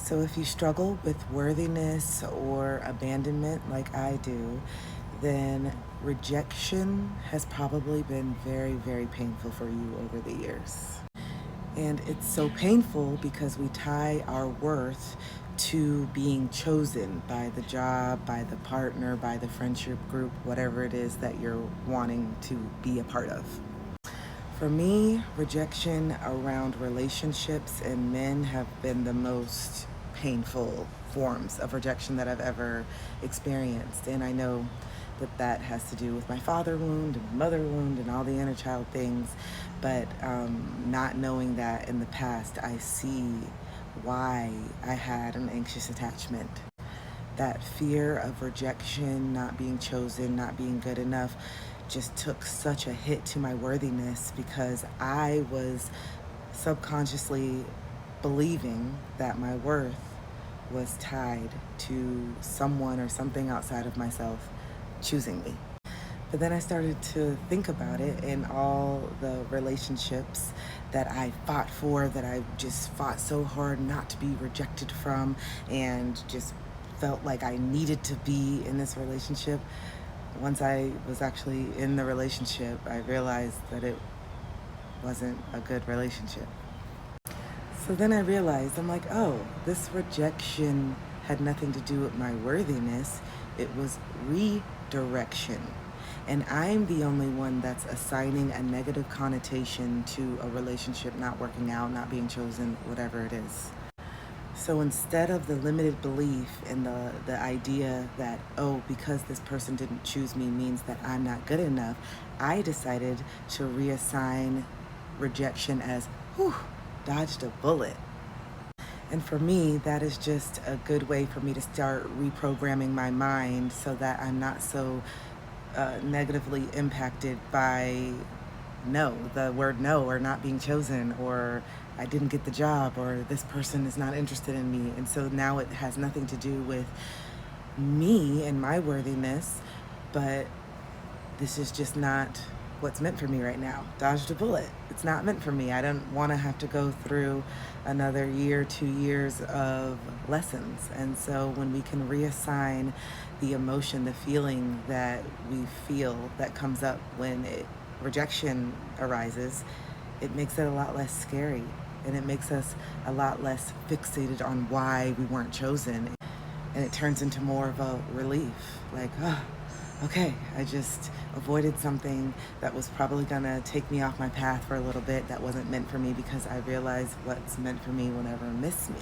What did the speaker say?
So if you struggle with worthiness or abandonment like I do, then rejection has probably been very, very painful for you over the years. And it's so painful because we tie our worth to being chosen by the job, by the partner, by the friendship group, whatever it is that you're wanting to be a part of. For me, rejection around relationships and men have been the most painful forms of rejection that I've ever experienced. And I know that that has to do with my father wound and mother wound and all the inner child things. But not knowing that in the past, I see why I had an anxious attachment. That fear of rejection, not being chosen, not being good enough, just took such a hit to my worthiness because I was subconsciously believing that my worth was tied to someone or something outside of myself choosing me. But then I started to think about it in all the relationships that I fought for, that I just fought so hard not to be rejected from, and just felt like I needed to be in this relationship. Once I was actually in the relationship, I realized that it wasn't a good relationship. So then I realized, I'm like, oh, this rejection had nothing to do with my worthiness. It was redirection. And I'm the only one that's assigning a negative connotation to a relationship not working out, not being chosen, whatever it is. So instead of the limited belief in the idea that, oh, because this person didn't choose me means that I'm not good enough, I decided to reassign rejection as, whew, dodged a bullet. And for me, that is just a good way for me to start reprogramming my mind so that I'm not so negatively impacted by no, the word no, or not being chosen, or I didn't get the job, or this person is not interested in me. And so now it has nothing to do with me and my worthiness, but this is just not what's meant for me right now. Dodged a bullet. It's not meant for me. I don't want to have to go through another year, 2 years of lessons. And so when we can reassign the emotion, the feeling that we feel that comes up when rejection arises, it makes it a lot less scary. And it makes us a lot less fixated on why we weren't chosen. And it turns into more of a relief. Like, oh, okay, I just avoided something that was probably gonna take me off my path for a little bit that wasn't meant for me because I realized what's meant for me will never miss me.